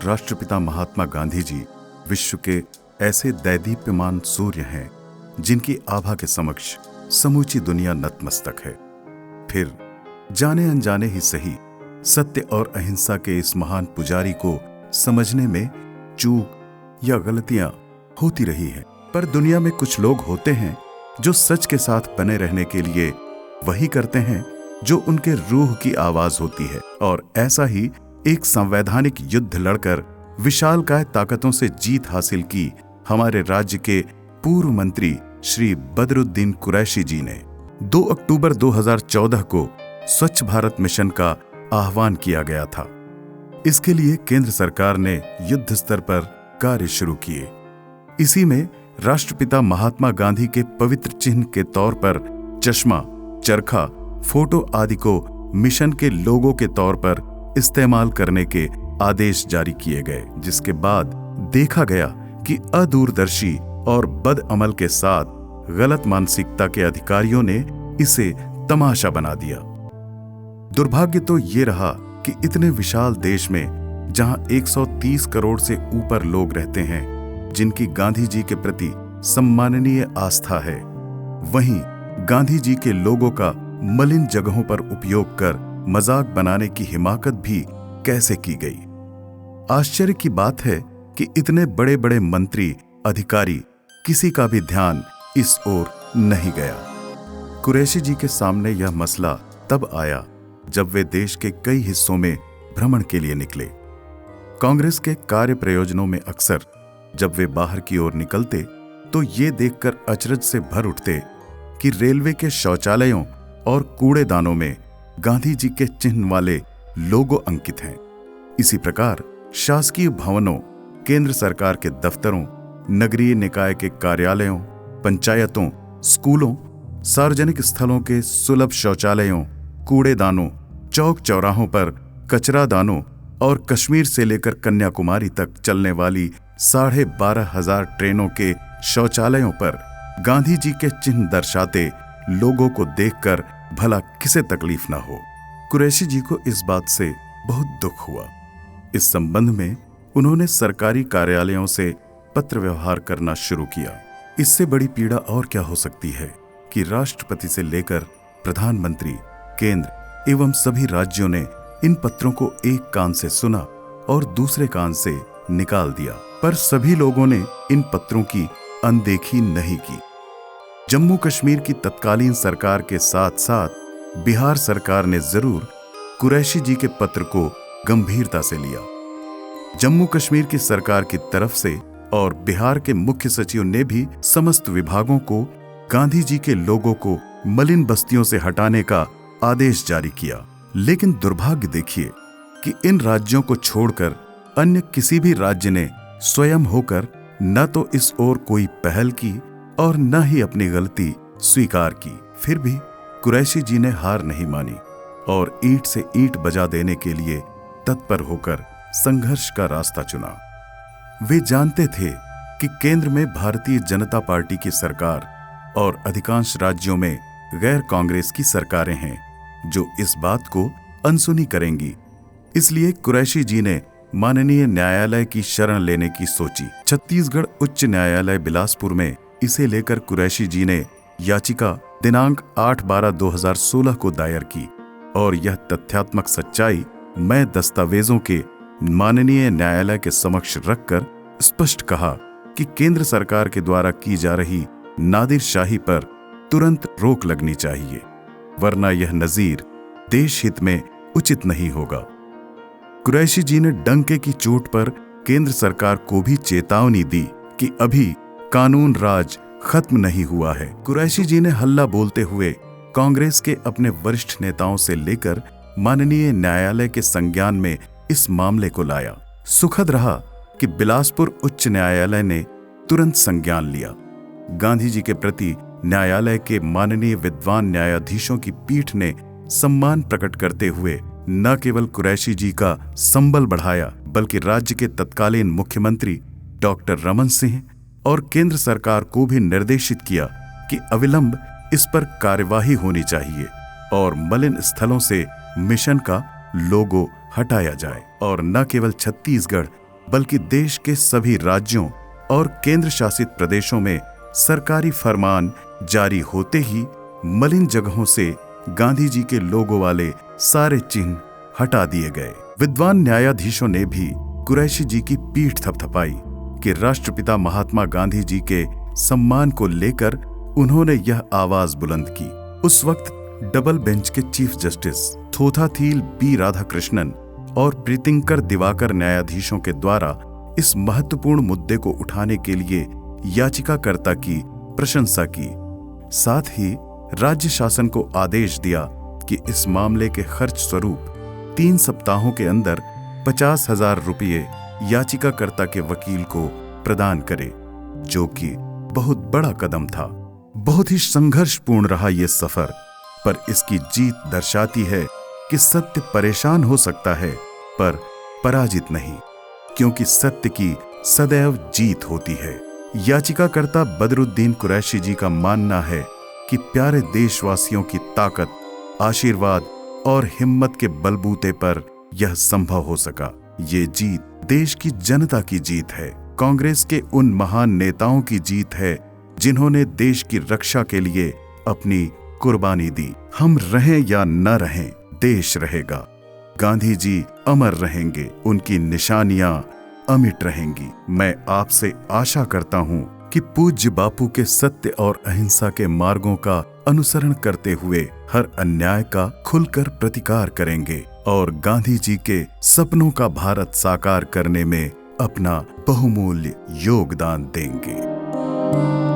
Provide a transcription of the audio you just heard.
राष्ट्रपिता महात्मा गांधी जी विश्व के ऐसे दैदीप्यमान सूर्य हैं जिनकी आभा के समक्ष समूची दुनिया नतमस्तक है। फिर जाने अनजाने ही सही, सत्य और अहिंसा के इस महान पुजारी को समझने में चूक या गलतियां होती रही हैं। पर दुनिया में कुछ लोग होते हैं जो सच के साथ बने रहने के लिए वही करते हैं जो उनके रूह की आवाज होती है। और ऐसा ही एक संवैधानिक युद्ध लड़कर विशालकाय ताकतों से जीत हासिल की हमारे राज्य के पूर्व मंत्री श्री बदरुद्दीन कुरैशी जी ने 2 अक्टूबर 2014 को स्वच्छ भारत मिशन का आह्वान किया गया था। इसके लिए केंद्र सरकार ने युद्ध स्तर पर कार्य शुरू किए। इसी में राष्ट्रपिता महात्मा गांधी के पवित्र चिन्ह के तौर पर चश्मा, चरखा, फोटो आदि को मिशन के लोगों के तौर पर इस्तेमाल करने के आदेश जारी किए गए, जिसके बाद देखा गया कि अदूरदर्शी और बदअमल के साथ गलत मानसिकता के अधिकारियों ने इसे तमाशा बना दिया। दुर्भाग्य तो ये रहा कि इतने विशाल देश में जहां 130 करोड़ से ऊपर लोग रहते हैं जिनकी गांधी जी के प्रति सम्माननीय आस्था है, वहीं गांधी जी के लोगों का मलिन जगहों पर उपयोग कर मजाक बनाने की हिमाकत भी कैसे की गई। आश्चर्य की बात है कि इतने बड़े बड़े मंत्री, अधिकारी, किसी का भी ध्यान इस ओर नहीं गया। कुरैशी जी के सामने यह मसला तब आया जब वे देश के कई हिस्सों में भ्रमण के लिए निकले। कांग्रेस के कार्य प्रयोजनों में अक्सर जब वे बाहर की ओर निकलते तो ये देखकर अचरज से भर उठते कि रेलवे के शौचालयों और कूड़ेदानों में गांधी जी के चिन्ह वाले लोगो अंकित हैं। इसी प्रकार शासकीय भवनों, केंद्र सरकार के दफ्तरों, नगरीय निकाय के कार्यालयों, पंचायतों, स्कूलों, सार्वजनिक स्थलों के सुलभ शौचालयों, कूड़ेदानों, चौक चौराहों पर कचरादानों और कश्मीर से लेकर कन्याकुमारी तक चलने वाली 12,500 ट्रेनों के शौचालयों पर गांधी जी के चिन्ह दर्शाते लोगों को देखकर भला किसे तकलीफ ना हो। कुरैशी जी को इस बात से बहुत दुख हुआ। इस संबंध में उन्होंने सरकारी कार्यालयों से पत्र व्यवहार करना शुरू किया। इससे बड़ी पीड़ा और क्या हो सकती है कि राष्ट्रपति से लेकर प्रधानमंत्री, केंद्र एवं सभी राज्यों ने इन पत्रों को एक कान से सुना और दूसरे कान से निकाल दिया, पर सभी लोगों ने इन पत्रों की अनदेखी नहीं की। जम्मू कश्मीर की तत्कालीन सरकार के साथ साथ बिहार सरकार ने जरूर कुरैशी जी के पत्र को गंभीरता से लिया। जम्मू कश्मीर की सरकार की तरफ से और बिहार के मुख्य सचिव ने भी समस्त विभागों को गांधी जी के लोगों को मलिन बस्तियों से हटाने का आदेश जारी किया। लेकिन दुर्भाग्य देखिए कि इन राज्यों को छोड़कर अन्य किसी भी राज्य ने स्वयं होकर न तो इस ओर कोई पहल की और न ही अपनी गलती स्वीकार की। फिर भी कुरैशी जी ने हार नहीं मानी और ईंट से ईंट बजा देने के लिए तत्पर होकर संघर्ष का रास्ता चुना। वे जानते थे कि केंद्र में भारतीय जनता पार्टी की सरकार और अधिकांश राज्यों में गैर कांग्रेस की सरकारें हैं जो इस बात को अनसुनी करेंगी। इसलिए कुरैशी जी ने माननीय न्यायालय की शरण लेने की सोची। छत्तीसगढ़ उच्च न्यायालय बिलासपुर में इसे लेकर कुरैशी जी ने याचिका दिनांक 8/12/2016 को दायर की और यह तथ्यात्मक सच्चाई मैं दस्तावेजों के माननीय न्यायालय के समक्ष रखकर स्पष्ट कहा कि केंद्र सरकार के द्वारा की जा रही नादिरशाही पर तुरंत रोक लगनी चाहिए, वरना यह नजीर देश हित में उचित नहीं होगा। कुरैशी जी ने डंके की चोट पर केंद्र सरकार को भी चेतावनी दी कि अभी कानून राज खत्म नहीं हुआ है। कुरैशी जी ने हल्ला बोलते हुए कांग्रेस के अपने वरिष्ठ नेताओं से लेकर माननीय न्यायालय के संज्ञान में इस मामले को लाया। सुखद रहा कि बिलासपुर उच्च न्यायालय ने तुरंत संज्ञान लिया। गांधी जी के प्रति न्यायालय के माननीय विद्वान न्यायाधीशों की पीठ ने सम्मान प्रकट करते हुए न केवल कुरैशी जी का संबल बढ़ाया बल्कि राज्य के तत्कालीन मुख्यमंत्री डॉक्टर रमन सिंह और केंद्र सरकार को भी निर्देशित किया कि अविलंब इस पर कार्यवाही होनी चाहिए और मलिन स्थलों से मिशन का लोगो हटाया जाए। और न केवल छत्तीसगढ़ बल्कि देश के सभी राज्यों और केंद्र शासित प्रदेशों में सरकारी फरमान जारी होते ही मलिन जगहों से गांधी जी के लोगों वाले सारे चिन्ह हटा दिए गए। विद्वान न्यायाधीशों ने भी कुरैशी जी की पीठ थपथपाई कि राष्ट्रपिता महात्मा गांधी जी के सम्मान को लेकर उन्होंने यह आवाज बुलंद की। उस वक्त डबल बेंच के चीफ जस्टिस थोथाथील बी राधाकृष्णन और प्रीतिंकर दिवाकर न्यायाधीशों के द्वारा इस महत्वपूर्ण मुद्दे को उठाने के लिए याचिकाकर्ता की प्रशंसा की। साथ ही राज्य शासन को आदेश दिया कि इस मामले के खर्च स्वरूप 3 सप्ताहों के अंदर 50,000 रुपये याचिकाकर्ता के वकील को प्रदान करे, जो कि बहुत बड़ा कदम था। बहुत ही संघर्षपूर्ण रहा ये सफर, पर इसकी जीत दर्शाती है कि सत्य परेशान हो सकता है पर पराजित नहीं, क्योंकि सत्य की सदैव जीत होती है। याचिकाकर्ता बदरुद्दीन कुरैशी जी का मानना है कि प्यारे देशवासियों की ताकत, आशीर्वाद और हिम्मत के बलबूते पर यह संभव हो सका। ये जीत देश की जनता की जीत है, कांग्रेस के उन महान नेताओं की जीत है जिन्होंने देश की रक्षा के लिए अपनी कुर्बानी दी। हम रहें या न रहें, देश रहेगा। गांधी जी अमर रहेंगे, उनकी निशानियां अमिट रहेंगी। मैं आपसे आशा करता हूं कि पूज्य बापू के सत्य और अहिंसा के मार्गों का अनुसरण करते हुए हर अन्याय का खुलकर प्रतिकार करेंगे और गांधी जी के सपनों का भारत साकार करने में अपना बहुमूल्य योगदान देंगे।